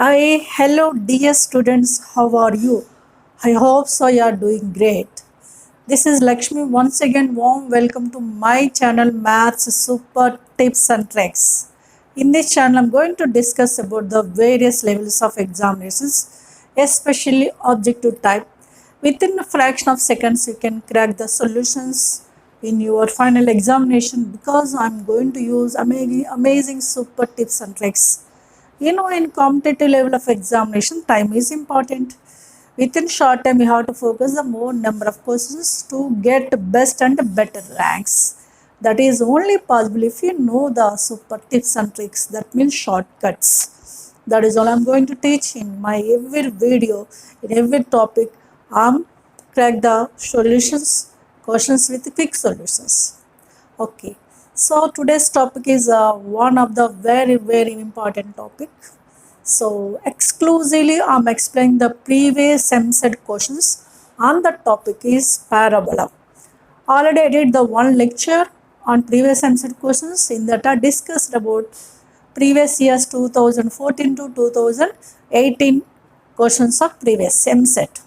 Hi, hello dear students, how are you? I hope so you are doing great. This is Lakshmi once again warm welcome to my channel Maths Super Tips and Tricks. In this channel I'm going to discuss about the various levels of examinations, especially objective type. Within a fraction of seconds you can crack the solutions in your final examination because I'm going to use amazing super tips and tricks. In competitive level of examination, time is important. Within short time, you have to focus the more number of questions to get best and better ranks. That is only possible if you know the super tips and tricks. That means shortcuts. That is all I'm going to teach in my every video, in every topic. I'm crack the solutions, questions with quick solutions. Okay, so today's topic is one of the very important topic. So exclusively I'm explaining the previous MSET questions on the topic is parabola. Already I did the one lecture on previous MSET questions. In that I discussed about previous years 2014 to 2018 questions of previous MSET.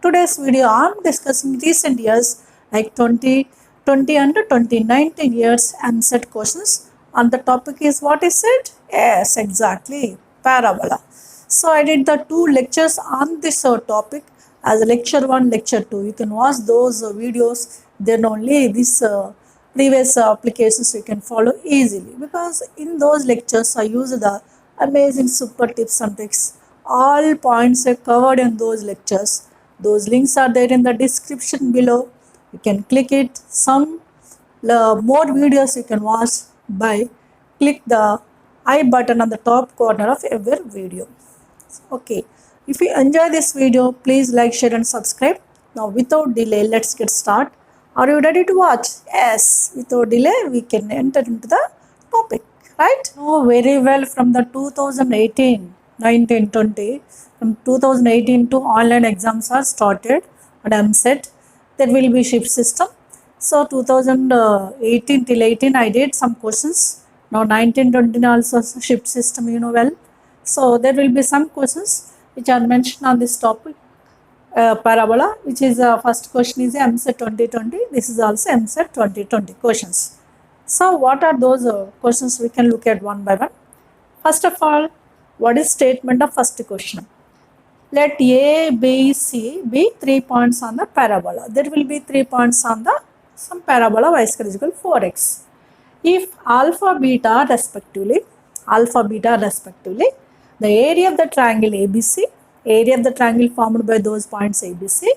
Today's video I'm discussing recent years like 2020 and 2019 years MSET questions, and the topic is what is it? Yes, exactly, parabola. So I did the two lectures on this topic as lecture 1, lecture 2. You can watch those videos, then only this previous applications you can follow easily, because in those lectures I use the amazing super tips and tricks. All points are covered in those lectures. Those links are there in the description below. You can click it. Some more videos you can watch by click the I button on the top corner of every video. Okay, if you enjoy this video, please like, share and subscribe. Now without delay, let's get started. Are you ready to watch? Yes, without delay we can enter into the topic, right? Know very well from the 2018, 19, 20, from 2018 to online exams are started and MSET. There will be shift system. So 2018 till 18 I did some questions. Now 19, 20 also shift system, you know well. So there will be some questions which are mentioned on this topic, parabola, which is first question is MSET 2020. This is also MSET 2020 questions. So what are those questions? We can look at one by one. First of all, what is statement of first question? Let A, B, C be 3 points on the parabola. There will be 3 points on the some parabola y square is equal to 4x. If alpha, beta respectively, the area of the triangle ABC, area of the triangle formed by those points ABC,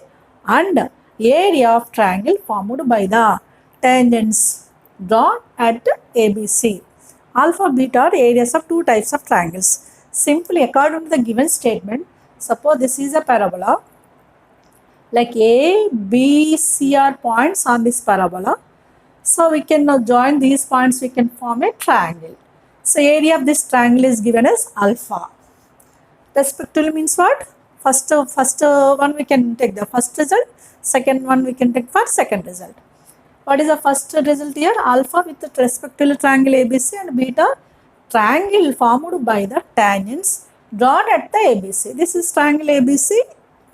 and area of triangle formed by the tangents drawn at ABC. Alpha, beta are areas of two types of triangles. Simply according to the given statement, suppose this is a parabola, like A, B, C are points on this parabola. So we can now join these points, we can form a triangle. So area of this triangle is given as alpha. Respectively means what? First one we can take the first result, second one we can take for second result. What is the first result here? Alpha with respect to triangle ABC and beta triangle formed by the tangents drawn at the ABC. This is triangle ABC,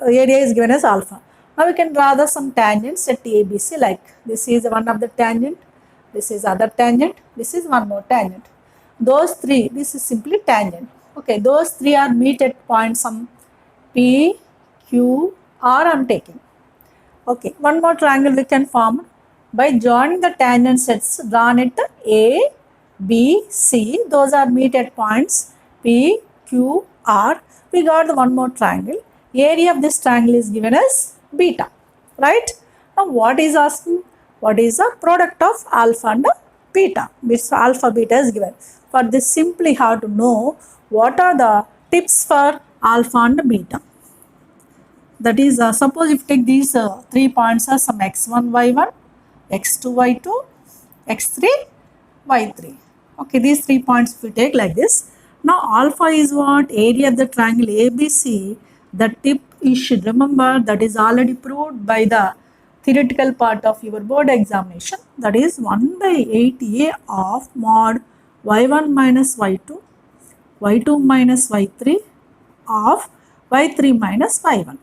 area is given as alpha. Now we can draw some tangents at ABC, like this is one of the tangent, this is other tangent, this is one more tangent. Those three, this is simply tangent. Okay, those three are meet at point some P, Q, R I am taking. Okay, one more triangle we can form by joining the tangent sets drawn at A, B, C. Those are meet at points P, Q, R. We got the one more triangle. Area of this triangle is given as beta, right? Now what is asking? What is the product of alpha and beta? This alpha beta is given. For this simply have to know what are the tips for alpha and beta. That is, suppose if you take these 3 points as some x1, y1, x2, y2, x3, y3. Okay, these 3 points if we take like this. Now alpha is what? Area of the triangle ABC. The tip you should remember, that is already proved by the theoretical part of your board examination. That is 1 by 8a of mod y1 minus y2, y2 minus y3 of y3 minus y1.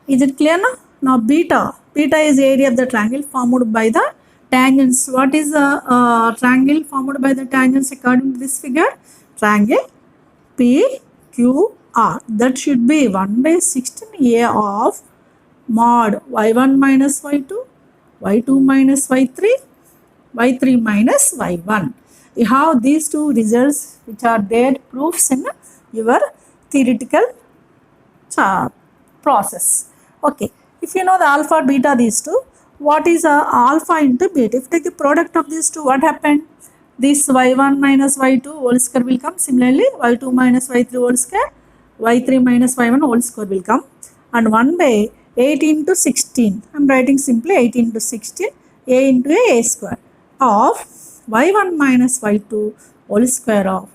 Is it clear now? Now beta is area of the triangle formed by the tangents. What is the triangle formed by the tangents according to this figure? Triangle PQR. That should be 1 by 16a of mod y1 minus y2, y2 minus y3, y3 minus y1. You have these two results which are there proofs in your theoretical process. Okay, if you know the alpha beta these two, what is alpha into beta? If you take the product of these two, what happened? This y1 minus y2 whole square will come. Similarly, y2 minus y3 whole square, y3 minus y1 whole square will come. And 1 by 8 into 16. I am writing simply 8 into 16, a into a square of y1 minus y2 whole square of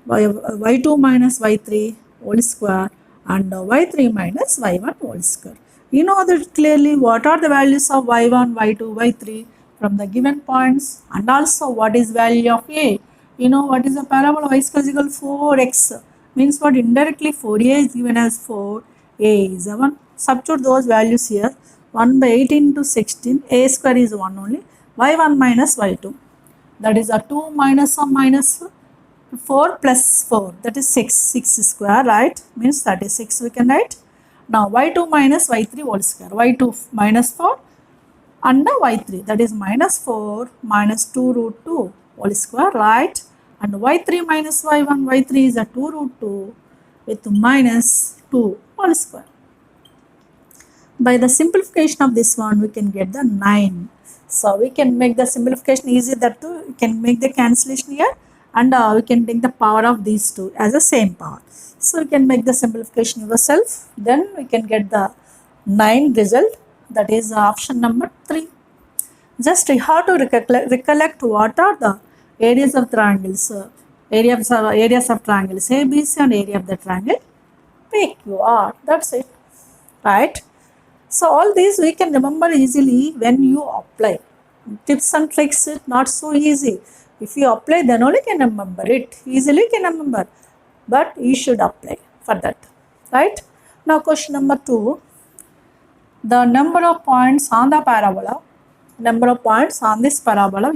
y2 minus y3 whole square and y3 minus y1 whole square. You know that clearly what are the values of y1, y2, y3 from the given points, and also what is value of a. You know what is the parabola y is equal 4x, means what? Indirectly 4a is given as 4, a is a 1. Substitute those values here. 1 by 8 into 16, a square is 1 only, y1 minus y2, that is a 2 minus or minus 4 plus 4, that is 6, 6 square, right, means 36 we can write. Now y2 minus y3 whole square, y2 minus 4 and y3, that is minus 4 minus 2 root 2 whole square, right, and y3 minus y1, y3 is a 2 root 2 with minus 2 whole square. By the simplification of this one, we can get the 9. So we can make the simplification easy, that too we can make the cancellation here, and we can take the power of these two as the same power. So you can make the simplification yourself, then we can get the 9 result, that is option number 3. Just you have to recollect what are the areas of triangles, areas of triangles ABC and area of the triangle PQR, that's it, right. So all these we can remember easily when you apply. Tips and tricks is not so easy. If you apply, then only can remember it. Easily can remember, but you should apply for that, right? Now question number 2. The number of points on the parabola, we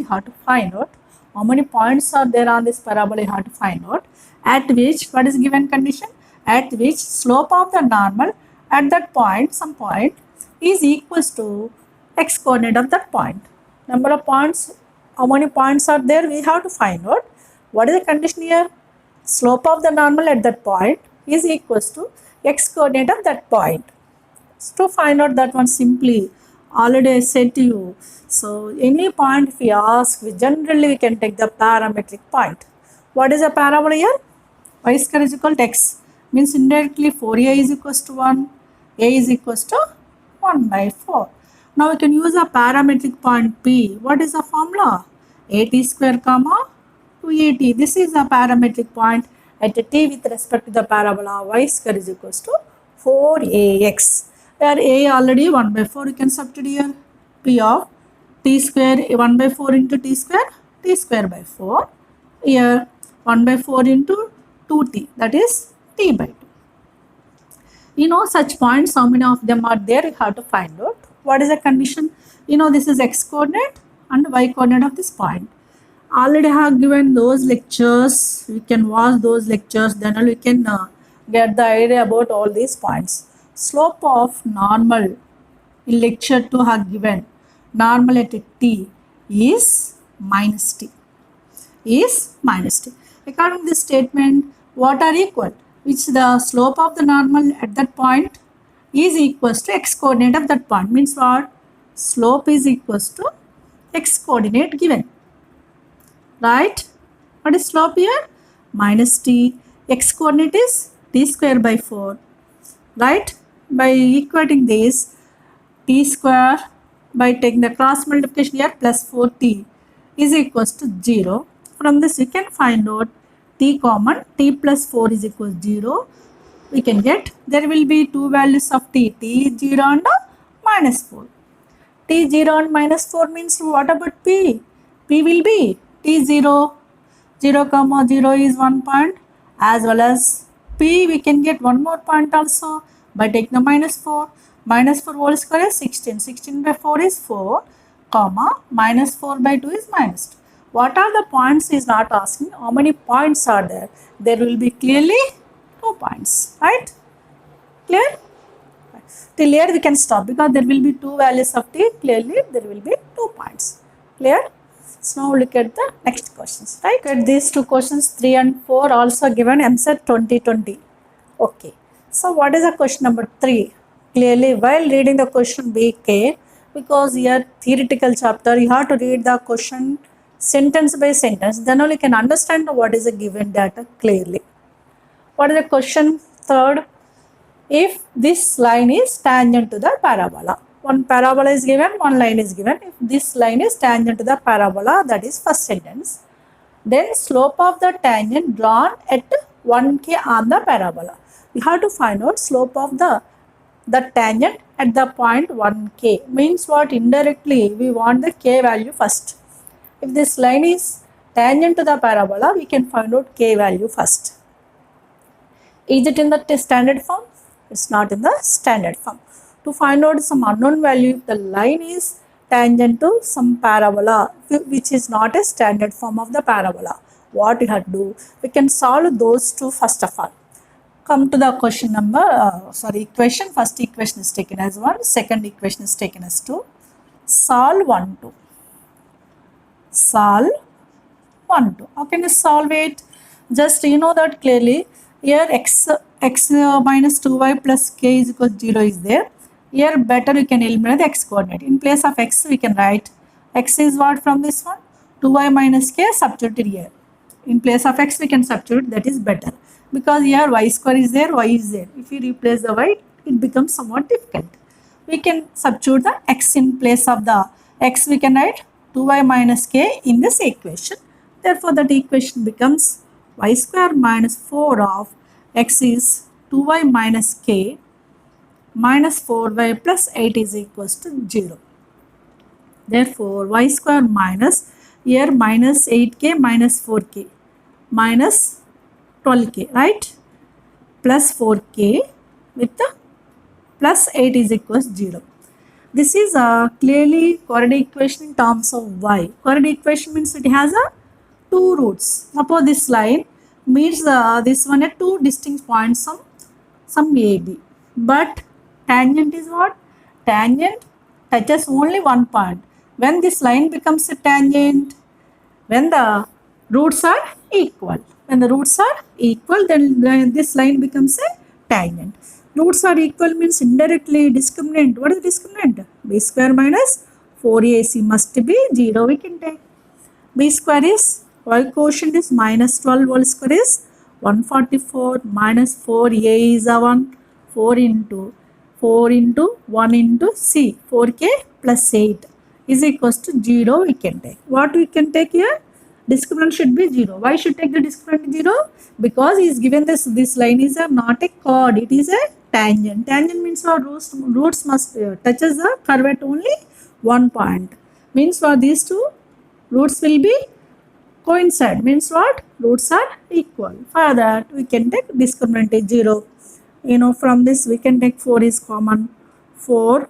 have to find out. How many points are there on this parabola, you have to find out. At which, what is given condition? At which slope of the normal at that point, some point, is equals to x coordinate of that point. Number of points, how many points are there, we have to find out. What is the condition here? Slope of the normal at that point is equals to x coordinate of that point. So to find out that one, simply already I said to you. So any point if we ask, we generally can take the parametric point. What is a parabola here? Y square is equal to x, means indirectly 4a is equals to 1, a is equals to 1 by 4. Now we can use a parametric point P. What is the formula? At square comma 2at. This is a parametric point at t with respect to the parabola y square is equals to 4ax. Where a already 1 by 4, you can substitute here. P of t square 1 by 4 into t square by 4. Here 1 by 4 into 2t, that is t by 2. You know such points, how many of them are there, you have to find out. What is the condition? You know this is x coordinate and y coordinate of this point. Already have given those lectures, we can watch those lectures, then we can get the idea about all these points. Slope of normal in lecture 2 have given, normal at t is minus t, According to this statement, what are equal? Which the slope of the normal at that point is equals to x coordinate of that point, means what? Slope is equals to x coordinate given, right? What is slope here? Minus t, x coordinate is t square by 4, right? By equating this, t square by taking the cross multiplication here, plus 4t is equals to 0. From this you can find out t common, t plus 4 is equals 0. We can get, there will be two values of t, t0 and minus 4. t0 and minus 4 means what about p? P will be t0, 0 comma 0 is 1 point, as well as P we can get one more point also by taking the minus 4. Minus 4 whole square is 16. 16 by 4 is 4, comma, minus 4 by 2 is minus 2. What are the points is not asking. How many points are there? There will be clearly 2 points, right? Clear? Till here we can stop because there will be 2 values of t. Clearly there will be 2 points. Clear? So now look at the next questions, right? Look at these two questions 3 and 4 also given MSET 2020. Okay. So what is the question number 3? Clearly while reading the question be care because here theoretical chapter you have to read the question sentence by sentence, then only you can understand what is the given data clearly. What is the question third? If this line is tangent to the parabola. One parabola is given, one line is given. If this line is tangent to the parabola, that is first sentence. Then slope of the tangent drawn at 1k on the parabola. We have to find out slope of the tangent at the point 1k. Means what? Indirectly we want the k value first. If this line is tangent to the parabola, we can find out k value first. Is it in the standard form? It's not in the standard form. To find out some unknown value, if the line is tangent to some parabola, which is not a standard form of the parabola, what we have to do? We can solve those two first of all. Come to the question number, equation. First equation is taken as 1, second equation is taken as 2. Solve 1, 2. Solve 1, 2. How can you solve it? Just you know that clearly. Here x minus 2y plus k is equal to 0 is there. Here better we can eliminate the x coordinate. In place of x we can write x is what from this one? 2y minus k substituted here. In place of x we can substitute, that is better. Because here y square is there, y is there. If we replace the y, it becomes somewhat difficult. We can substitute the x in place of the x, we can write 2y minus k in this equation. Therefore that equation becomes y square minus 4 of x is 2y minus k minus 4y plus 8 is equals to 0. Therefore y square minus here minus 8k minus 4k minus 12k, right? Plus 4k with the plus 8 is equals 0. This is a clearly quadratic equation in terms of y. Quadratic equation means it has a 2 roots. Suppose this line meets this one at 2 distinct points some AB. But tangent is what? Tangent touches only one point. When this line becomes a tangent, when the roots are equal. When the roots are equal, then this line becomes a tangent. Roots are equal means indirectly discriminant. What is discriminant? B square minus 4AC must be 0 we can take. B square is, y quotient is minus 12, whole square is 144, minus 4a is a 1, 4 into 1 into c, 4k plus 8 is equals to 0 we can take. What we can take here? Discriminant should be 0. Why should take the discriminant 0? Because he is given this line is not a chord, it is a tangent. Tangent means our roots must touches the curve at only one point. Means for these two roots will be coincide. Means what? Roots are equal. For that we can take discriminant is 0. You know, from this we can take 4 is common. 4,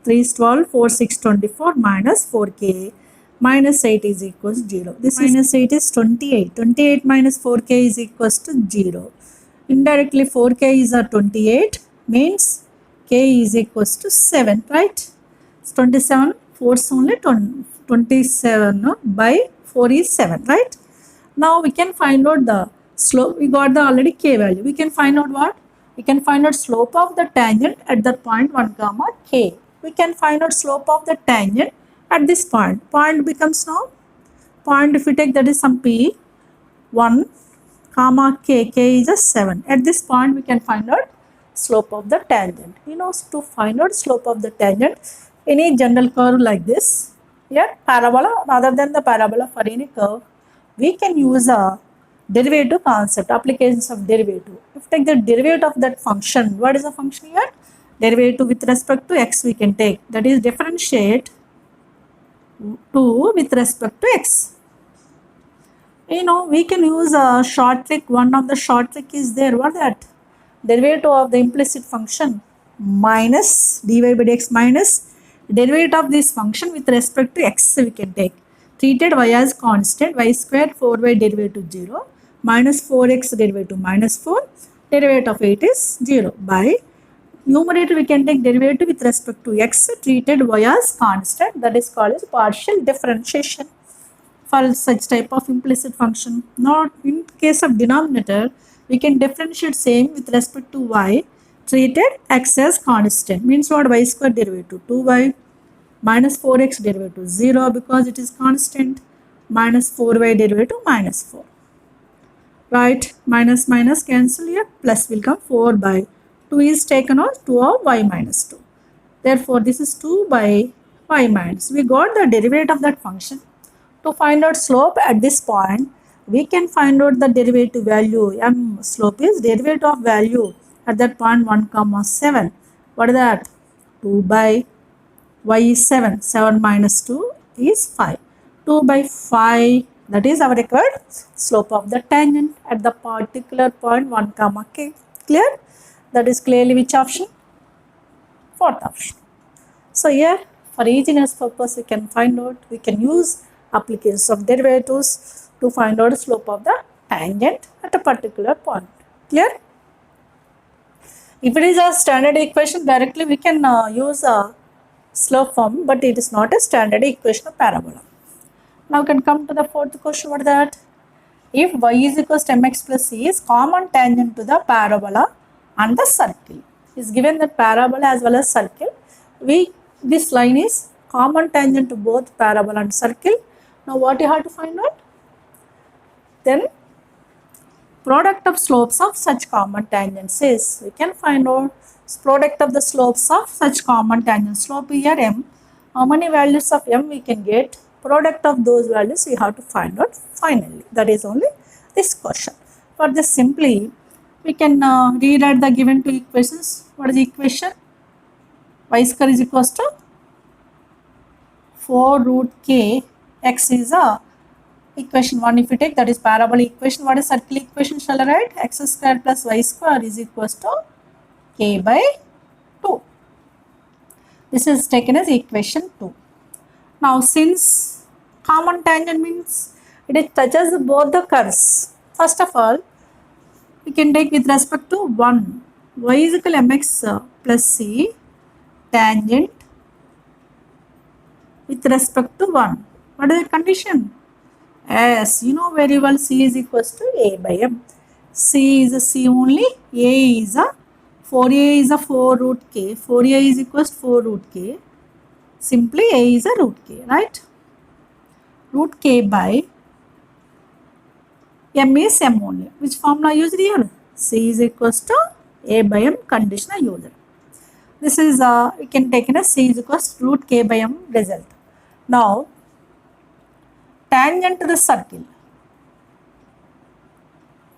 3 is 12, 4, 6, 24 minus 4k. Minus 8 is equals to 0. This minus 8 is 28. 28 minus 4k is equals to 0. Indirectly 4k is a 28 means k is equals to 7, right? It's 27, 4 is only 27 no? By 4 is 7, right? Now we can find out the slope. We got the already k value. We can find out what? We can find out slope of the tangent at that point 1 comma k. We can find out slope of the tangent at this point. Point becomes now point, if we take that is some p 1 comma k, k is a 7. At this point we can find out slope of the tangent. You know, to find out slope of the tangent, any general curve like this, here parabola, rather than the parabola for any curve, we can use a derivative concept, applications of derivative. If we take the derivative of that function, what is the function here? Derivative with respect to x we can take, that is differentiate 2 with respect to x. We can use a short trick. One of the short trick is there. What that? Derivative of the implicit function minus dy by dx minus derivative of this function with respect to x we can take. Treated y as constant, y squared 4y derivative 0 minus 4x derivative minus 4 derivative of 8 is 0 by numerator we can take derivative with respect to x treated y as constant, that is called as partial differentiation for such type of implicit function. Not in case of denominator, we can differentiate same with respect to y treated x as constant. Means what? Y square derivative 2y minus 4x derivative 0 because it is constant minus 4y derivative minus 4. Right? Minus minus cancel here, plus will come 4 by 2 is taken out 2 of y minus 2. Therefore, this is 2 by y minus. We got the derivative of that function. To find out slope at this point, we can find out the derivative value. M slope is derivative of value at that point 1 comma 7. What is that? 2 by y is 7. 7 minus 2 is 5. 2 by 5, that is our required slope of the tangent at the particular point 1 comma k. Clear? That is clearly which option? Fourth option. So here for easiness purpose we can use applications of derivatives to find out the slope of the tangent at a particular point. Clear? If it is a standard equation, directly we can use a slope form, but it is not a standard equation of parabola. Now we can come to the fourth question. What is that? If y is equals to mx plus c is common tangent to the parabola and the circle. Is given that parabola as well as circle. This line is common tangent to both parabola and circle. Now what you have to find out? Then product of slopes of such common tangents is, we can find out product of the slopes of such common tangents. Slope here m, how many values of m we can get? Product of those values we have to find out finally. That is only this question. For this simply, we can rewrite the given two equations. What is the equation? Y square is equals to 4 root k, x is a equation 1 if you take, that is parabola equation. What is circle equation shall I write? X square plus y square is equals to k by 2. This is taken as equation 2. Now since common tangent means it touches both the curves, first of all we can take with respect to 1, y is equal to mx plus c tangent with respect to 1. What is the condition? Yes, you know very well c is equals to a by m. C is a c only, a is a 4a is a 4 root k, 4a is equals to 4 root k. Simply a is a root k, right? Root k by m is m only. Which formula used here? C is equals to a by m condition I used. This is we can take in a c is equals to root k by m result. Now tangent to the circle,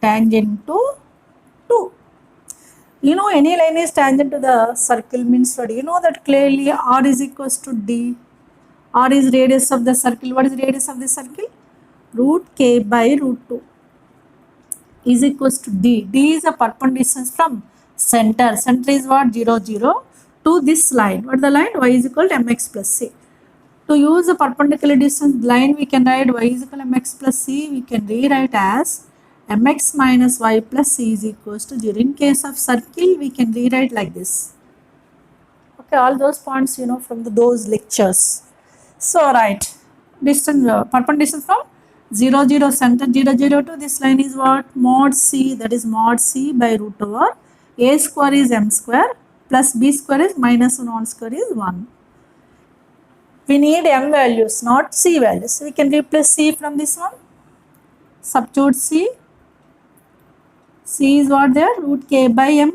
tangent to 2. You know any line is tangent to the circle means what? You know that clearly r is equals to d. R is radius of the circle. What is radius of the circle? Root k by root 2 is equals to d. D is a perpendicular distance from center. Center is what? 0, 0 to this line. What is the line? Y is equal to mx plus c. To use the perpendicular distance line, we can write y is equal to mx plus c. We can rewrite as mx minus y plus c is equals to 0. In case of circle, we can rewrite like this. Okay, all those points you know from those lectures. So right, distance perpendicular distance from 0, 0 center 0, 0 to this line is what? Mod c, that is mod c by root over a square is m square plus b square is minus 1 square is 1. We need m values, not c values. We can replace c from this one. Substitute c. C is what there? Root k by m.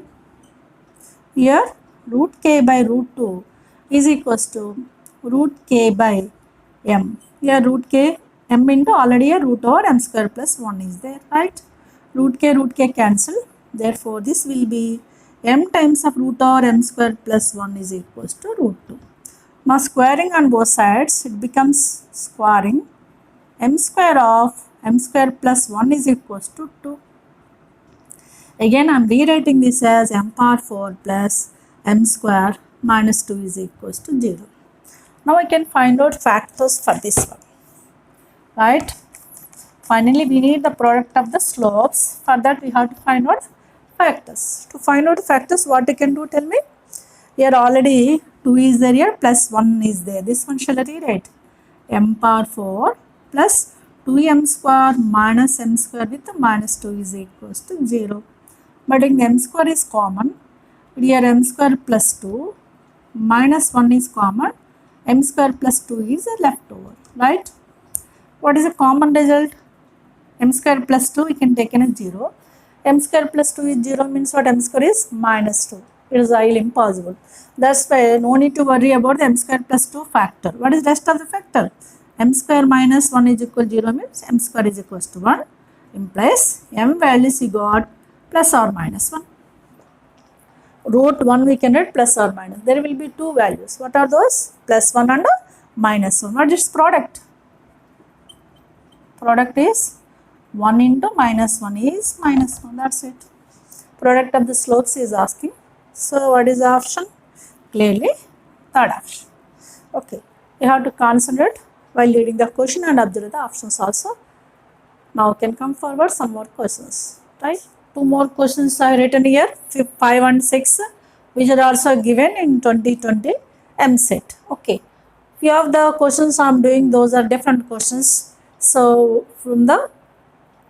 Here root k by root 2 is equals to root k by m. Here root k m into already a root over m square plus 1 is there, right? Root k cancel. Therefore this will be m times of root over m square plus 1 is equals to root 2. Now squaring on both sides, it becomes squaring m square of m square plus 1 is equals to 2. Again I am rewriting this as m power 4 plus m square minus 2 is equals to 0. Now I can find out factors for this one, right? Finally we need the product of the slopes. For that we have to find out factors. To find out factors, what you can do, tell me? Here already 2 is there, here plus 1 is there. This one shall I rewrite? M power 4 plus 2m square minus m square with minus 2 is equals to 0. But in m square is common. Here m square plus 2 minus 1 is common. M square plus 2 is left over, right? What is the common result? M square plus 2 we can take in as 0. M square plus 2 is 0 means what? M square is minus 2. It is highly impossible. That's why no need to worry about the m square plus 2 factor. What is rest of the factor? M square minus 1 is equal to 0 means m square is equals to 1, implies m values you got plus or minus 1. Root 1 we can write plus or minus. There will be two values. What are those? Plus 1 and minus 1. What is product? Product is 1 into minus 1 is minus 1. That's it. Product of the slopes is asking. So what is the option? Clearly third option. Okay. You have to concentrate while reading the question and observe the options also. Now can come forward some more questions. Right? Two more questions I have written here, 5 and 6, which are also given in 2020 MSET. Okay. Few of the questions I am doing, those are different questions. So from the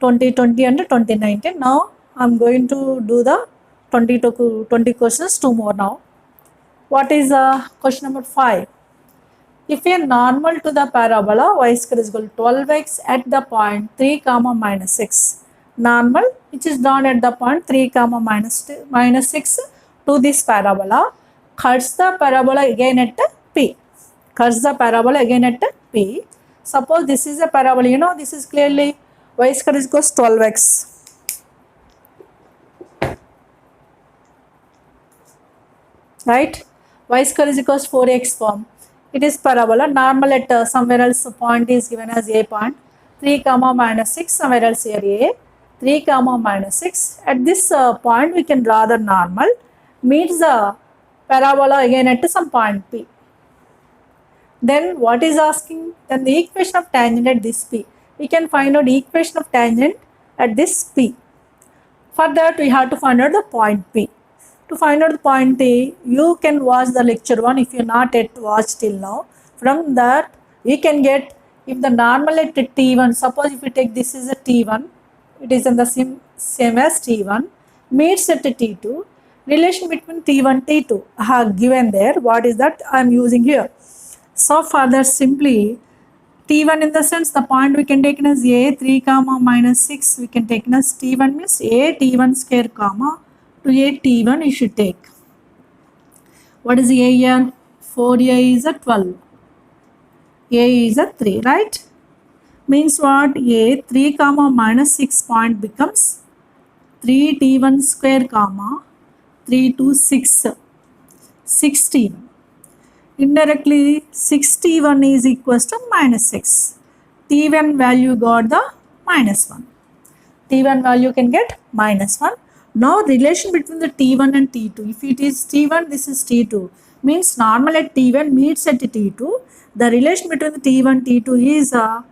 2020 and 2019, now I am going to do the 20 questions, two more now. What is question number 5? If a normal to the parabola y square is equal to 12x at the point 3 comma minus 6, normal which is drawn at the point 3 comma minus 6 to this parabola, cuts the parabola again at P. Cuts the parabola again at P. Suppose this is a parabola, you know, this is clearly y square is equals to 12x. Right? Y square is equals to 4x form. It is parabola. Normal at somewhere else point is given as A point. 3 comma minus 6, somewhere else here A. 3 comma minus 6. At this point we can draw the normal. Meets the parabola again at some point P. Then what is asking? Then the equation of tangent at this P. We can find out equation of tangent at this P. For that we have to find out the point P. To find out the point P, you can watch the lecture 1 if you are not yet watched till now. From that we can get if the normal at T1, suppose if we take this is a T1, it is in the same as T1, meets at T2, relation between T1 T2 I have given there. What is that I am using here? So further simply T1 in the sense the point we can take in as A 3 comma minus 6, we can take in as T1 means A T1 square comma to A T1 you should take. What is A here? 4A is a 12. A is a 3, right? Means what? A 3 comma minus 6 point becomes 3 T1 square comma 3 to 6. 16. Indirectly 61 is equals to minus 6. T1 value got the minus 1. T1 value can get minus 1. Now relation between the T1 and T2. If it is T1, this is T2. Means normal at T1 meets at T2. The relation between the T1 and T2 is a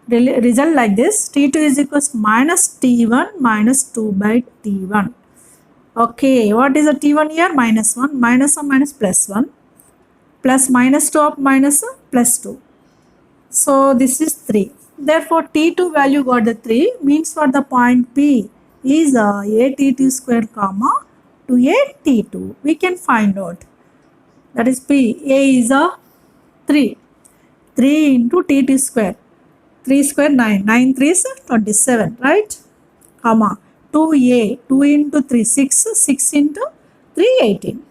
result like this. T2 is equals to minus T1 minus 2 by T1. Okay, what is the T1 here? Minus 1. Minus 1 minus plus 1. Plus minus 2 of minus plus 2. So this is 3. Therefore T2 value got the 3 means for the point P is a T2 square comma to a T2. We can find out. That is P. A is a 3. 3 into T2 square. 3 square 9. 9 3 is 27. Right? Comma. 2A. 2 into 3 6. 6 into 3 18.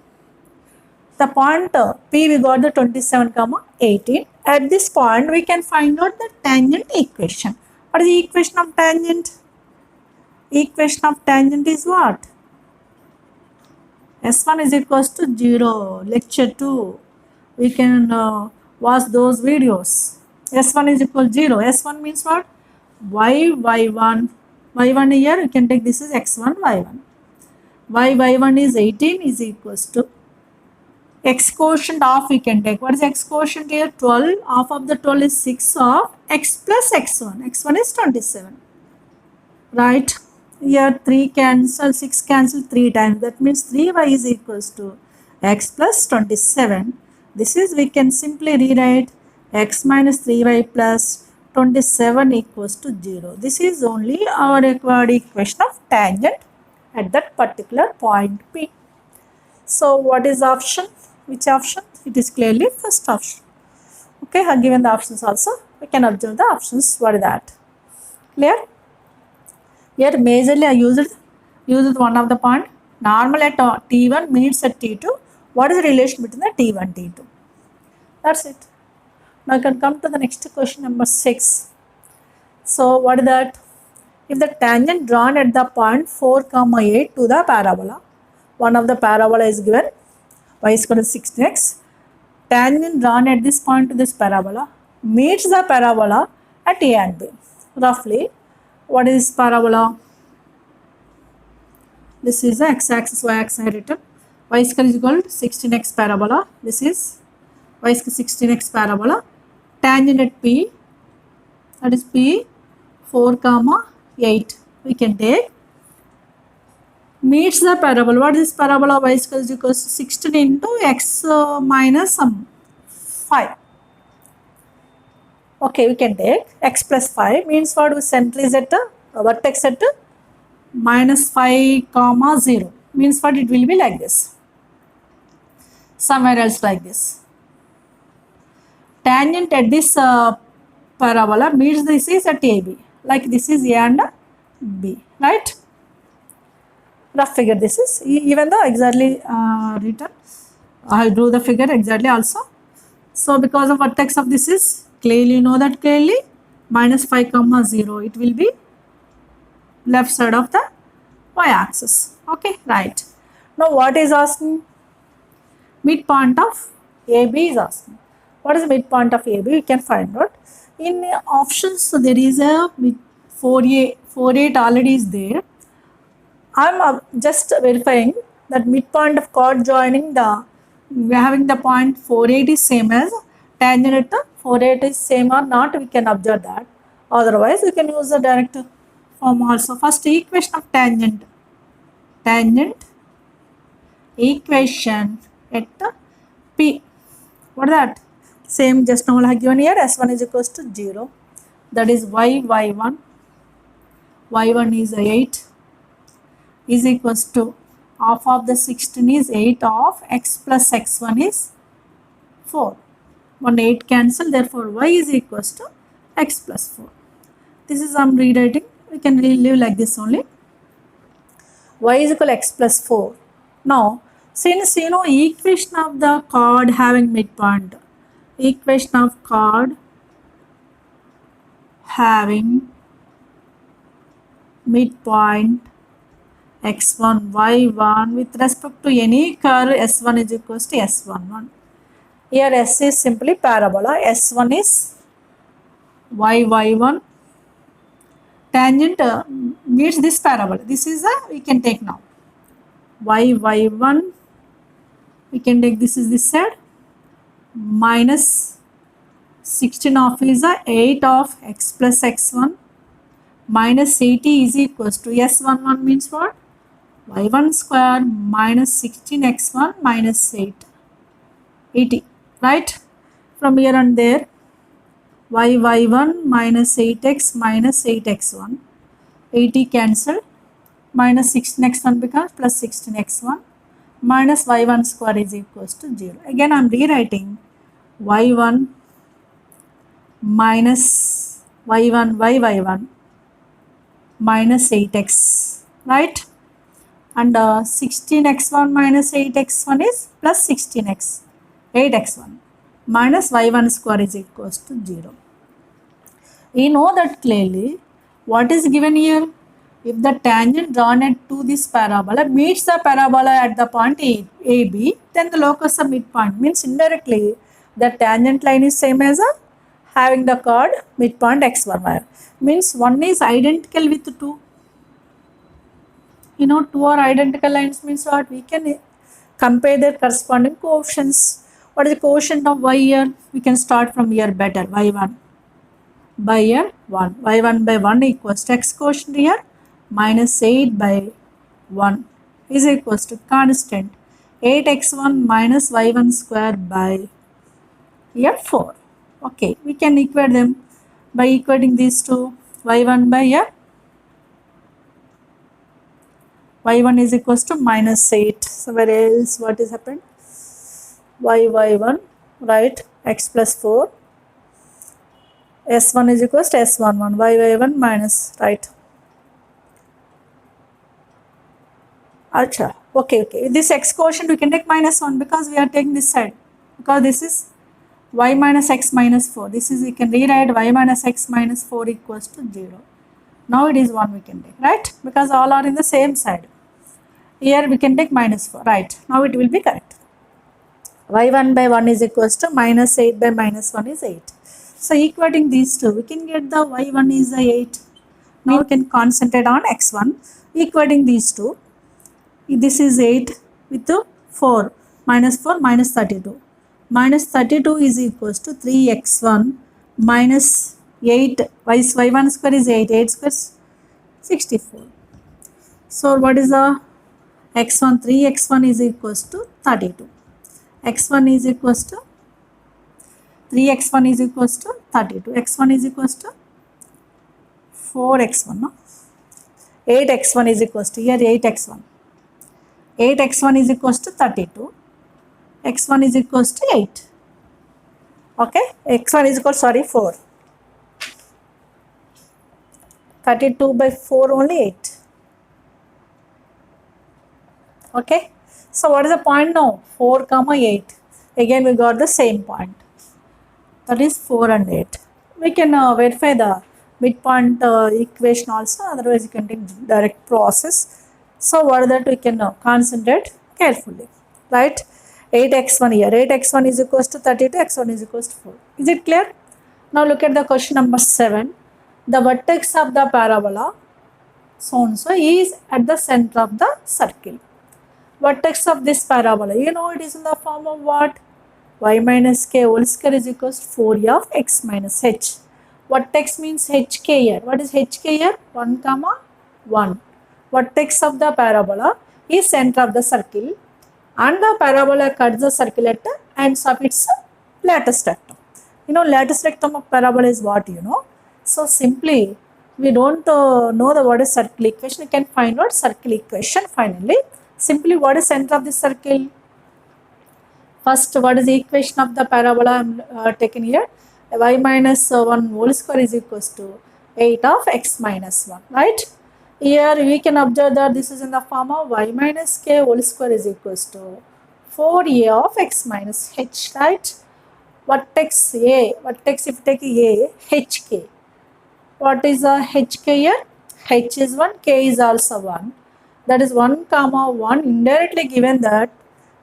The point P we got the 27 comma 18. At this point we can find out the tangent equation. What is the equation of tangent? Equation of tangent is what? S1 is equals to 0. Lecture 2. We can watch those videos. S1 is equal to 0. S1 means what? y1, y1 here you can take this is x1 y1. y1 is 18 is equals to x quotient of we can take. What is x quotient here? 12. Half of the 12 is 6 of x plus x1. x1 is 27. Right? Here 3 cancel, 6 cancel 3 times. That means 3y is equals to x plus 27. This is we can simply rewrite x minus 3y plus 27 equals to 0. This is only our required equation of tangent at that particular point P. So what is option? Which option? It is clearly first option. Okay, I have given the options also. We can observe the options. What is that? Clear? Here majorly I used one of the point. Normal at T1 meets at T2. What is the relation between the T1 and T2? That's it. Now you can come to the next question number 6. So what is that? If the tangent drawn at the point 4, 8 to the parabola, one of the parabola is given y is equal to 16x. Tangent drawn at this point to this parabola meets the parabola at A and B. Roughly, what is this parabola? This is the x-axis, y-axis I written. Y square is equal to 16x parabola. This is y square 16x parabola. Tangent at P, that is P 4, 8. We can take meets the parabola. What is this parabola? Y square is equal to 16 into x minus 5. Okay, we can take x plus 5 means what? We center is at vertex at minus 5, 0 means what? It will be like this. Somewhere else like this. Tangent at this parabola meets this is at AB. Like this is A and B, right? Rough figure this is, even though exactly written, I drew the figure exactly also. So because of vertex of this is, clearly you know that clearly, minus 5, 0, it will be left side of the y-axis. Okay, right. Now what is asking? Midpoint of AB is asking. What is the midpoint of AB? We can find out. In options, there is a 4A, 4, 8 already is there. I am just verifying that midpoint of chord joining the, we are having the point 4, 8 is same as tangent at the 4, 8 is same or not, we can observe that. Otherwise, we can use the direct form also. First equation of tangent. Tangent equation at P. What is that? Same just now I have given here, S1 is equals to 0. That is y1. Y1 is 8 is equals to half of the 16 is 8 of x plus x1 is 4. 1 8 cancel, therefore y is equals to x plus 4. This is I am rewriting. We can leave like this only. Y is equal to x plus 4. Now, since you know equation of the chord having midpoint, equation of chord having midpoint x1, y1 with respect to any curve s1 is equals to s11. Here s is simply parabola, s1 is y1. Tangent meets this parabola. This is we can take now y1. We can take this is this side minus 16 of is 8 of x plus x1 minus 80 is equals to s11 means what? Y1 square minus 16x1 minus 80, right? From here and there, y1 minus 8x minus 8x1, 80 cancel, minus 16x1 becomes plus 16x1, minus y1 square is equals to 0. Again I am rewriting y1 minus y1 minus 8x, right? And 16x1 minus 8x1 is plus 8x1 minus y1 square is equals to 0. We know that clearly. What is given here? If the tangent drawn at to this parabola meets the parabola at the point AB, then the locus of midpoint means indirectly the tangent line is same as a having the chord midpoint x1 y. Means one is identical with 2. You know, two are identical lines means what? We can compare their corresponding coefficients. What is the coefficient of y here? We can start from here better. y1 by here 1. y1 by 1 equals to x quotient here minus 8 by 1 is equals to constant 8x1 minus y1 square by here 4. Okay, we can equate them by equating these two. y1 by here y1 is equals to minus 8. So where else what is happened? y1 right x plus 4 s1 is equals to s11 y1 minus right. Acha. Okay. This x quotient we can take minus 1 because we are taking this side. Because this is y minus x minus 4. This is we can rewrite y minus x minus 4 equals to 0. Now it is 1 we can take, right? Because all are in the same side. Here we can take minus 4, right? Now it will be correct. y1 by 1 is equals to minus 8 by minus 1 is 8. So equating these two, we can get the y1 is the 8. Now we can concentrate on x1. Equating these two, this is 8 with the 4 minus 4 minus 32. Minus 32 is equals to 3x1 minus 8. y1 square is 8. 8 square is 64. So what is the x1? 3x1 is equals to 32. x1 is equals to 3x1 is equals to 32. x1 is equals to 4x1. No? 8x1 is equals to here 8x1. 8x1 is equals to 32. x1 is equals to 8. Okay, x1 is equal, 4. 32 by 4 only 8. Okay, so what is the point now? 4 comma 8. Again we got the same point. That is 4 and 8. We can verify the midpoint equation also. Otherwise you can take direct process. So what is that we can concentrate carefully. Right? 8x1 here. 8x1 is equals to 32. x1 is equals to 4. Is it clear? Now look at the question number 7. The vertex of the parabola so and so is at the center of the circle. Vertex of this parabola, you know it is in the form of what? Y minus k whole square is equals to 4 of x minus h. Vertex means hk here. What is hk here? 1 comma 1. Vertex of the parabola is center of the circle and the parabola cuts the circle at the ends of its lattice rectum. You know lattice rectum of parabola is what you know. So simply we don't know the what is circle equation. You can find out circle equation finally. Simply what is center of the circle? First what is the equation of the parabola I am taken here? Y minus 1 whole square is equals to 8 of x minus 1, right? Here we can observe that this is in the form of y minus k whole square is equals to 4a of x minus h, right? Vertex A, vertex if you take A, hk. What is the hk here? H is 1, k is also 1. That is 1 comma 1 indirectly given that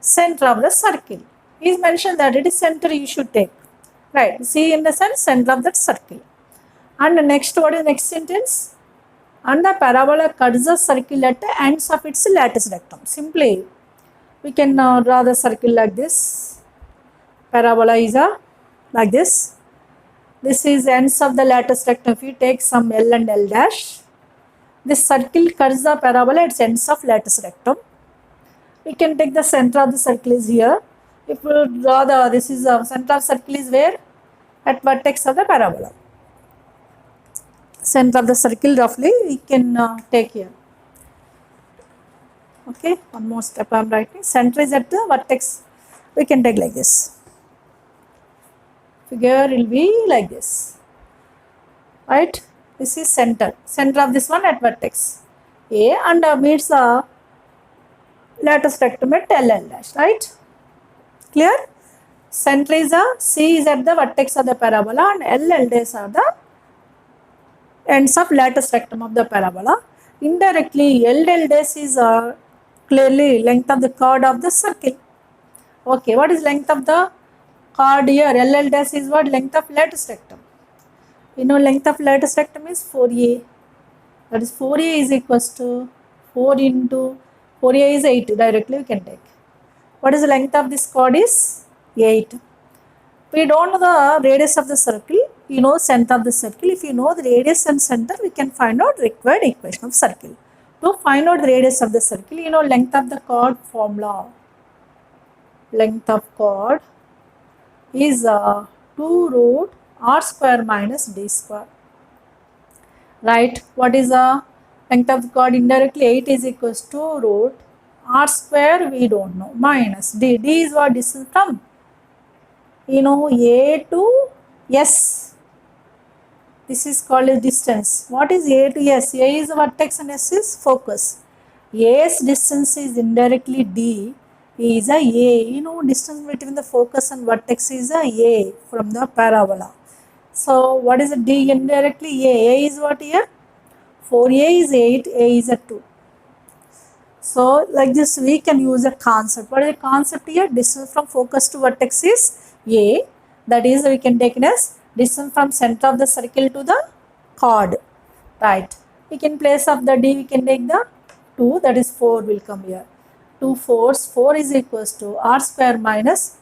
center of the circle. He is mentioned that it is center you should take. Right, see in the sense center of that circle. And next, what is next sentence? And the parabola cuts the circle at the ends of its lattice rectum. Simply, we can draw the circle like this. Parabola is like this. This is ends of the lattice rectum. If you take some L and L dash, this circle cuts the parabola at ends of lattice rectum. We can take the center of the circle is here. If we draw the, this is center of circle is where? At vertex of the parabola. Center of the circle roughly we can take here. Okay, one more step I am writing. Center is at the vertex. We can take like this. Figure will be like this. Right? This is center. Center of this one at vertex A and meets the lattice rectum at LL dash. Right? Clear? Center is C is at the vertex of the parabola and LL dash are the ends of lattice rectum of the parabola. Indirectly, LL dash is clearly length of the chord of the circle. Okay, what is length of the chord here? LL dash is what? Length of lattice rectum. You know length of lattice rectum is 4a. That is 4a is equals to 4 into 4a is 8. Directly we can take. What is the length of this chord is 8. We don't know the radius of the circle. You know center of the circle. If you know the radius and center, we can find out required equation of circle. To find out the radius of the circle, you know length of the chord formula. Length of chord is 2 root r square minus d square. Right? What is the length of the chord? Indirectly 8 is equals to root r square, we don't know, minus d. D is what? Distance from, you know, A to S. This is called as distance. What is A to S? A is vertex and S is focus. A's distance is indirectly D. Is a. You know, distance between the focus and vertex is a from the parabola. So what is the D indirectly? A is what here? 4a is 8, a is a 2. So like this we can use a concept. What is the concept here? Distance from focus to vertex is a. That is we can take it as distance from center of the circle to the chord. Right. We can place of the D, we can take the 2, that is 4 will come here. 2 4s, 4 is equals to r square minus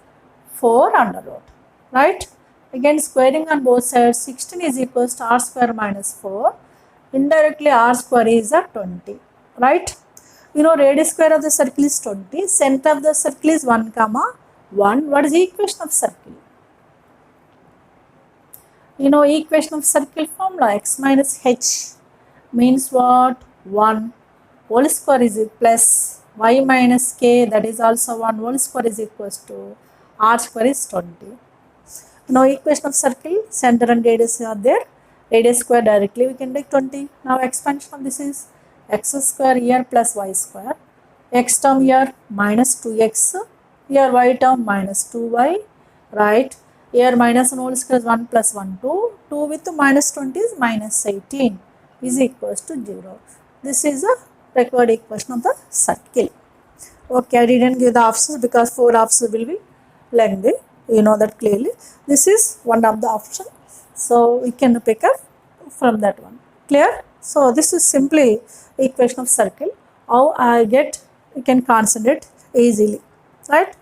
4 under root. Right. Again squaring on both sides, 16 is equals to r square minus 4. Indirectly r square is a 20. Right. You know radius square of the circle is 20. Center of the circle is 1 comma 1. What is the equation of circle? You know equation of circle formula, x minus h means what? 1 whole square is plus y minus k, that is also 1 whole square is equals to r square is 20. Now equation of circle, center and radius are there. Radius square directly we can take 20. Now expansion of this is x square here plus y square. X term here minus 2x. Here y term minus 2y. Right. Here minus 1 whole square is 1 plus 1 2. 2 with minus 20 is minus 18 is equals to 0. This is a required equation of the circle. Okay, I didn't give the options because 4 options will be lengthy. You know that clearly. This is one of the options. So we can pick up from that one. Clear? So this is simply equation of circle. How I get, you can concentrate easily. Right?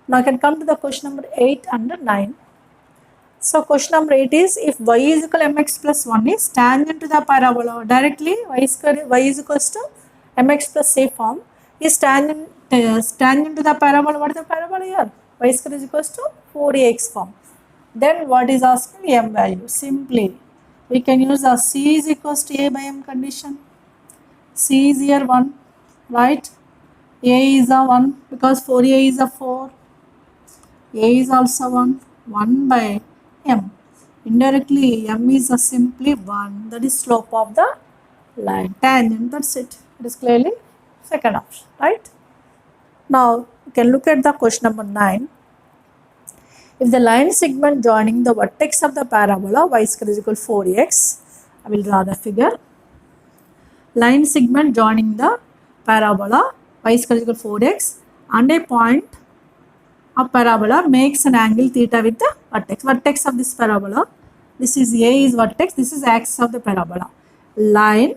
Now I can come to the question number 8 and 9. So question number 8 is, if y is equal to mx plus 1 is tangent to the parabola, directly y square y is equals to mx plus a form is tangent to the parabola. What is the parabola here? Y square is equals to 4ax form. Then what is asking? M value. Simply we can use a c is equals to a by m condition. C is here 1, right? A is a 1 because 4a is a 4. A is also 1 by m. Indirectly m is a simply 1, that is slope of the line, tangent, that's it. It is clearly second option, right? Now you can look at the question number 9. If the line segment joining the vertex of the parabola y square is equal to 4x, I will draw the figure. Line segment joining the parabola y square is equal to 4x and a point of parabola makes an angle theta with the vertex. Vertex of this parabola, this is A is vertex, this is axis of the parabola. Line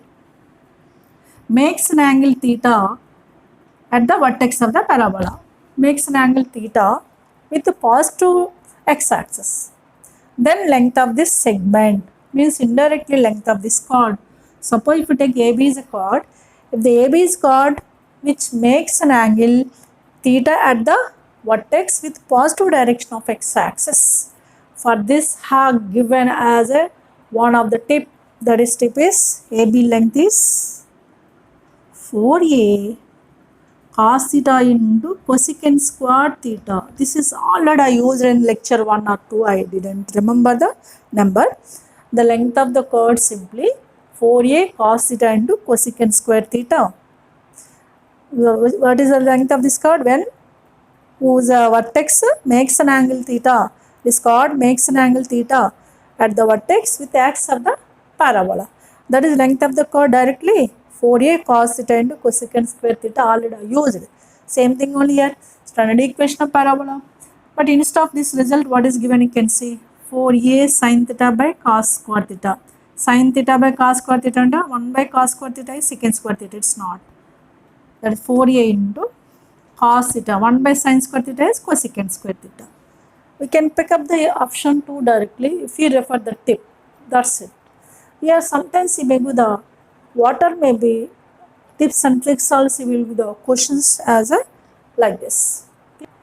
makes an angle theta at the vertex of the parabola. Makes an angle theta with the positive x-axis. Then length of this segment means indirectly length of this chord. Suppose if you take AB is a chord, if the AB is chord which makes an angle theta at the vertex with positive direction of x-axis. For this have given as a one of the tip, that is tip is AB length is 4a cos theta into cosecant square theta. This is already I used in lecture 1 or 2. I didn't remember the number. The length of the chord simply 4a cos theta into cosecant square theta. What is the length of this chord? When whose vertex makes an angle theta. This chord makes an angle theta at the vertex with the axis of the parabola. That is length of the chord directly 4a cos theta into cosecant square theta, already used. Same thing only here, standard equation of parabola. But instead of this result, what is given? You can see 4a sin theta by cos square theta. Sin theta by cos square theta and 1 by cos square theta is secant square theta. It's not. That is 4a into cos theta. 1 by sin square theta is cosecant square theta. We can pick up the option 2 directly if you refer the tip. That's it. Here sometimes maybe the water may be tips and tricks also will be the questions as a like this.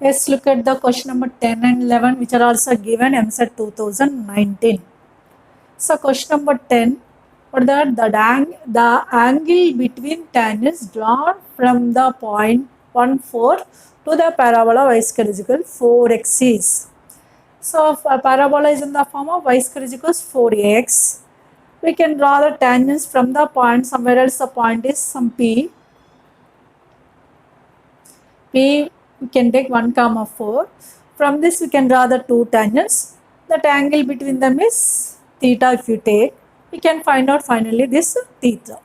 Let's look at the question number 10 and 11 which are also given MSET 2019. So question number 10, what that the angle between tangents drawn from the point 1 4 to the parabola y square is equal 4x is. So if a parabola is in the form of y square is equals 4ax. We can draw the tangents from the point somewhere else. The point is some p. We can take 1 comma 4. From this we can draw the two tangents. That angle between them is theta. If you take, we can find out finally this theta.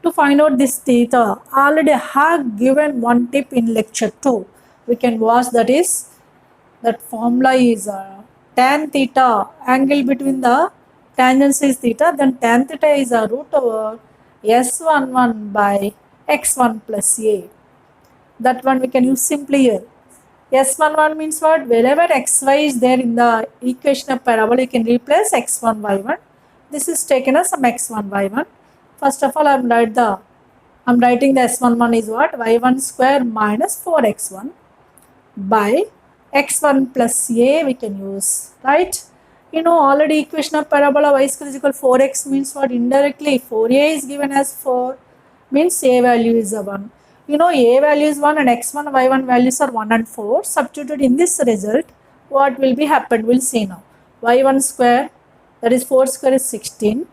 To find out this theta, already I have given one tip in lecture 2. We can watch, that is, that formula is tan theta, angle between the tangents is theta, then tan theta is a root over s11 by x1 plus a. That one we can use simply here. S11 means what? Wherever xy is there in the equation of parabola, you can replace x1 y1. This is taken as some x1 y1. First of all, I'm writing the s11 is what? y1 square minus 4x1 by x1 plus a we can use, right? You know already equation of parabola y square is equal 4x means what? Indirectly 4a is given as 4 means a value is a 1. You know a value is 1 and x1 y1 values are 1 and 4. Substituted in this result, what will be happened? We'll see now. y1 square, that is 4 square is 16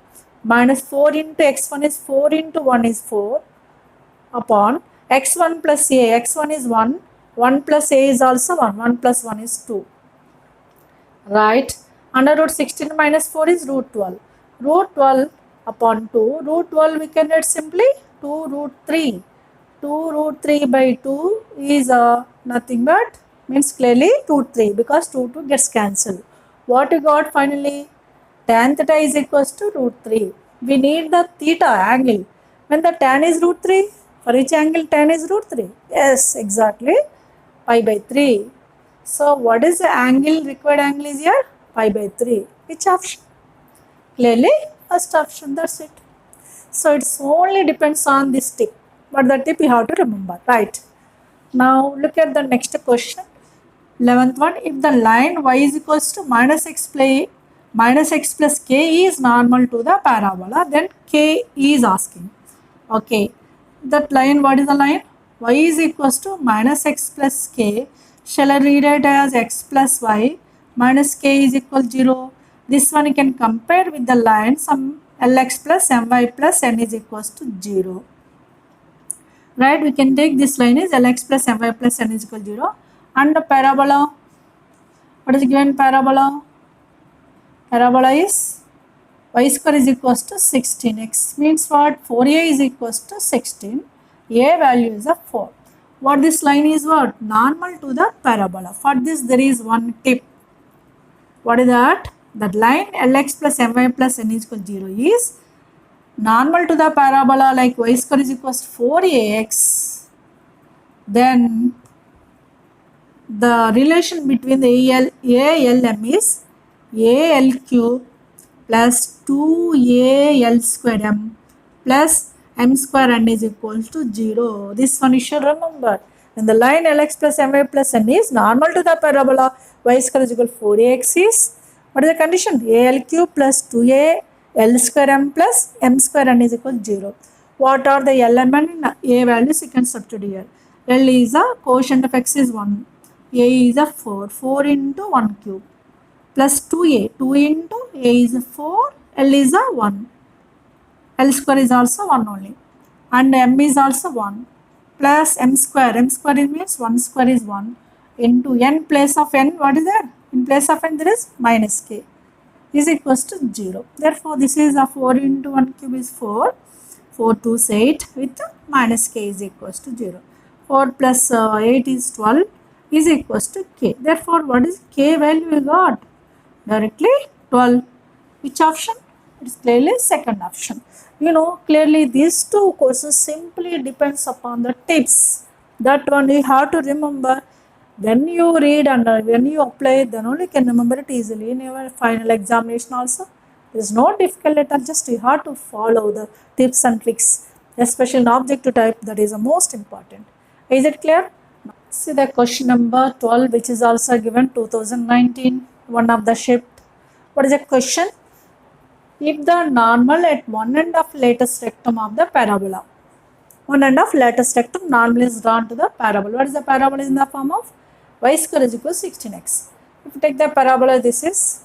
minus 4 into x1 is 4 into 1 is 4 upon x1 plus a. x1 is 1. 1 plus a is also 1. 1 plus 1 is 2. Right? Under root 16 minus 4 is root 12. Root 12 upon 2. Root 12 we can write simply 2 root 3. 2 root 3 by 2 is nothing but means clearly root 3 because 2 gets cancelled. What we got finally? Tan theta is equals to root 3. We need the theta angle. When the tan is root 3, for each angle tan is root 3. Yes, exactly. Pi by 3. So what is the angle, required angle is here? Pi by 3. Which option? Clearly first option, that's it. So it's only depends on this tip. But the tip you have to remember, right? Now look at the next question. 11th one, if the line y is equals to minus x plus k is normal to the parabola, then k is asking. Okay, that line, what is the line? Y is equals to minus x plus k. Shall I read it as x plus y minus k is equal to 0? This one you can compare with the line some lx plus my plus n is equals to 0. Right, we can take this line is lx plus my plus n is equal to 0 and the parabola, what is given parabola? Parabola is y square is equals to 16x means what? 4a is equals to 16, a value is a 4. What this line is what? Normal to the parabola. For this there is one tip. What is that? That line lx plus my plus n is equal to 0 is normal to the parabola like y square is equals to 4ax, then the relation between the ALM is AL cube plus 2AL square m plus m square n is equal to 0. This one you should remember. When the line lx plus my plus n is normal to the parabola y square is equal to 4ax is, what is the condition? AL cube plus 2A L square m plus m square n is equal to 0. What are the L and A values? You can substitute here. L is a quotient of x is 1. A is a 4. 4 into 1 cube plus 2A. 2 into A is a 4. L is a 1. L square is also 1 only. And m is also 1. Plus m square. M square means 1 square is 1. Into n place of n, what is that? In place of n there is minus k is equals to 0. Therefore, this is a 4 into 1 cube is 4. 4 2's 8 with minus k is equals to 0. 4 plus 8 is 12 is equals to k. Therefore, what is k value we got? Directly 12. Which option? It is clearly second option. Clearly these two questions simply depends upon the tips. That one you have to remember. When you read and when you apply, then only can remember it easily in your final examination also. It is not difficult at all, just you have to follow the tips and tricks, especially in objective type, that is the most important. Is it clear? See the question number 12, which is also given 2019, one of the shift. What is the question? If the normal at one end of latest rectum of the parabola, one end of latest rectum normal is drawn to the parabola. What is the parabola? In the form of y square is equal to 16x. If you take the parabola, this is,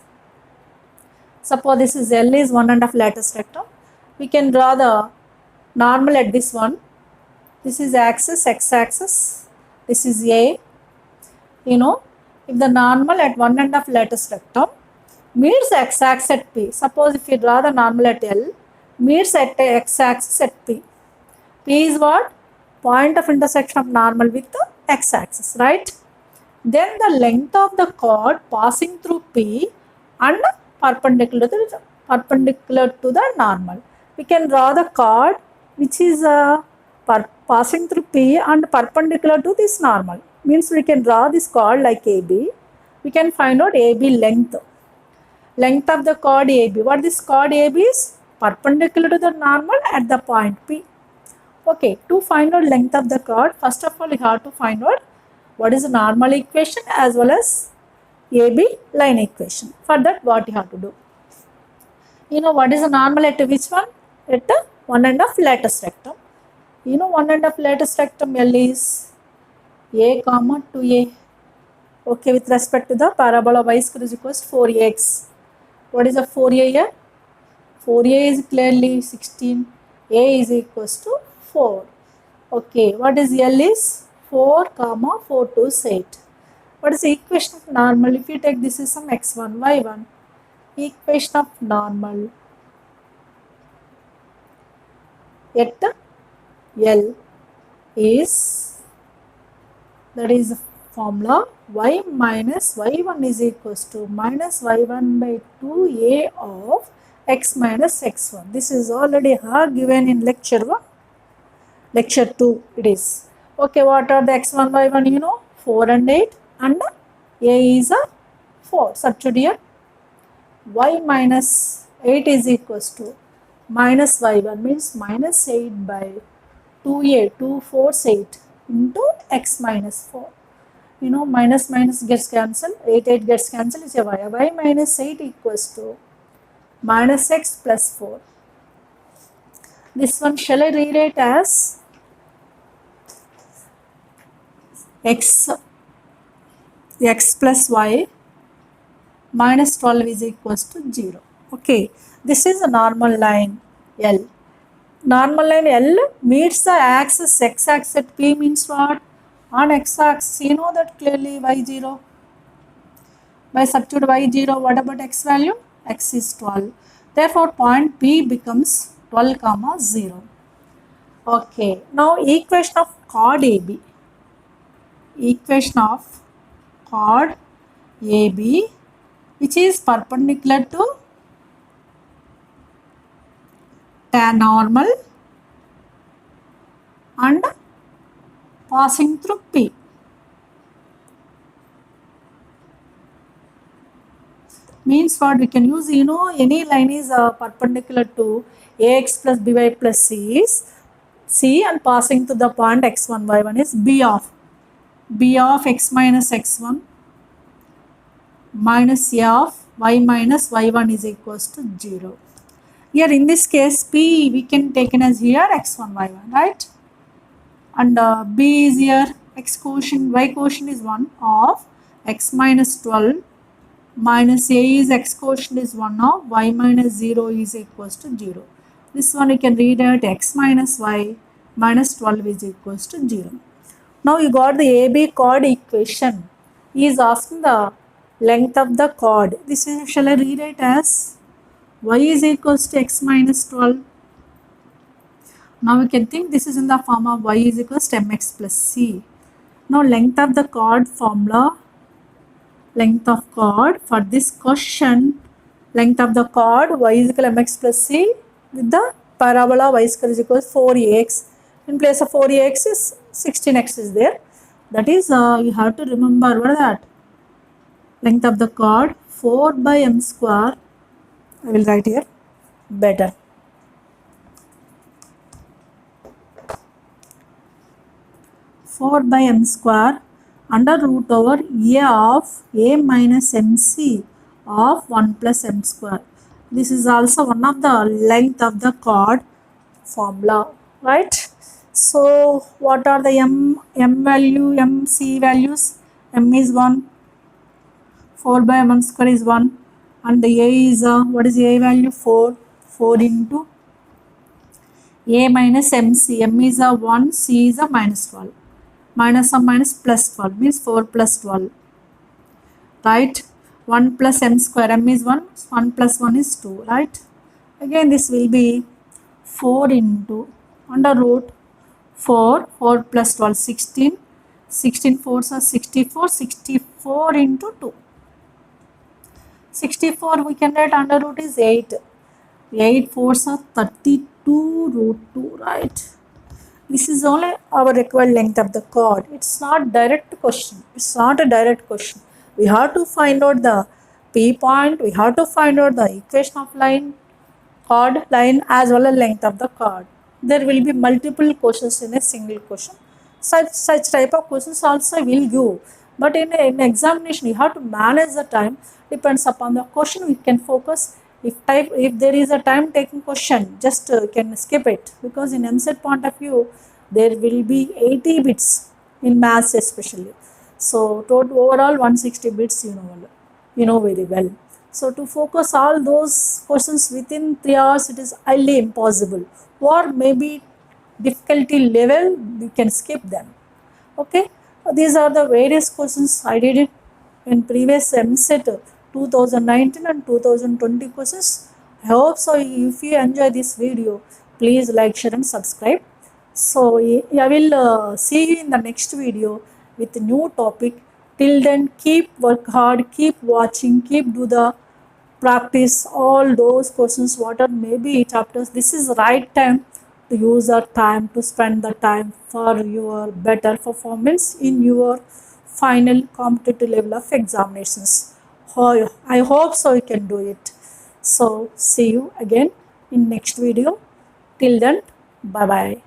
suppose this is L is one end of latest rectum. We can draw the normal at this one. This is axis, x axis. This is A. If the normal at one end of latest rectum meets x axis at P. Suppose if you draw the normal at L, meets at x axis at P. P is what? Point of intersection of normal with the x axis, right? Then the length of the chord passing through P and perpendicular to the normal. We can draw the chord which is passing through P and perpendicular to this normal. Means we can draw this chord like AB. We can find out AB length. Length of the chord AB. What this chord AB is? Perpendicular to the normal at the point P. Okay, to find out length of the chord, first of all you have to find out what is the normal equation as well as AB line equation. For that, what you have to do? What is the normal at which one? At the one end of latest rectum. One end of latest rectum L is A comma 2A. Okay, with respect to the parabola y square is equals to 4ax. What is the 4a here? 4a is clearly 16. A is equals to 4. Okay, what is L is? 4 comma 4 to 8. What is the equation of normal? If you take this is some x1, y1. Equation of normal at L is, that is the formula, y minus y1 is equals to minus y1 by 2a of x minus x1. This is already given in lecture 1. Lecture 2 it is. Okay, what are the x1, y1? 4 and 8 and a is a 4. Substitute here. Y minus 8 is equals to minus y1 means minus 8 by 2a, 2 4 8 into x minus 4. Minus minus gets cancelled, 8 gets cancelled, is a y. Y minus 8 equals to minus x plus 4. This one shall I rewrite as x plus y minus 12 is equals to 0. Okay, this is a normal line L. Normal line L meets the axis x axis at P means what? On x axis, you know that clearly y0. By substitute y0, what about x value? X is 12. Therefore, point P becomes 12 comma 0. Okay, now equation of chord AB. Equation of chord AB, which is perpendicular to tan normal and passing through P. Means what we can use, any line is perpendicular to ax plus by plus c is C and passing to the point x1, y1 is B of x minus x1 minus A of y minus y1 is equals to 0. Here in this case, P we can take as here x1, y1, right? And B is here x quotient, y quotient is 1 of x minus 12 minus A is x quotient is 1 of y minus 0 is equals to 0. This one you can read out x minus y minus 12 is equals to 0. Now you got the AB chord equation. He is asking the length of the chord. This is, shall I rewrite as y is equals to x minus 12. Now we can think this is in the form of y is equals to mx plus c. Now length of the chord formula, length of chord. For this question, length of the chord y is equal to mx plus c with the parabola y square is equal to 4ax. In place of 4ax is 16x is there. That is, you have to remember what is that? Length of the chord 4 by m square. I will write here better. 4 by m square under root over a of a minus mc of 1 plus m square. This is also one of the length of the chord formula, right? So what are the m value, mc values? M is 1, 4 by m square is 1, and the a is what is a value? 4. 4 into a minus mc. M is a 1, c is a minus 12. Minus of minus plus 12 means 4 plus 12, right? 1 plus m square, m is 1, 1 plus 1 is 2, right? Again this will be 4 into under root 4, 4 plus 12, 16, 16 4s are 64, 64 into 2. 64 we can write under root is 8, 8 4s are 32 root 2, right? This is only our required length of the chord. It's not direct question. It's not a direct question. We have to find out the P point. We have to find out the equation of line, chord line as well as length of the chord. There will be multiple questions in a single question. Such type of questions also will give. But in an examination, you have to manage the time. Depends upon the question. We can focus. If there is a time taking question, just can skip it, because in MCET point of view there will be 80 bits in maths especially. So total overall 160 bits you know very well. So to focus all those questions within 3 hours, it is highly impossible, or maybe difficulty level we can skip them. Okay, these are the various questions I did it in previous MCET 2019 and 2020 questions. I hope so. If you enjoy this video, please like, share and subscribe. So I will see you in the next video with a new topic. Till then, keep work hard, keep watching, keep do the practice all those questions what are maybe chapters. This is right time to use our time, to spend the time for your better performance in your final competitive level of examinations. I hope so you can do it. So see you again in next video. Till then, bye bye.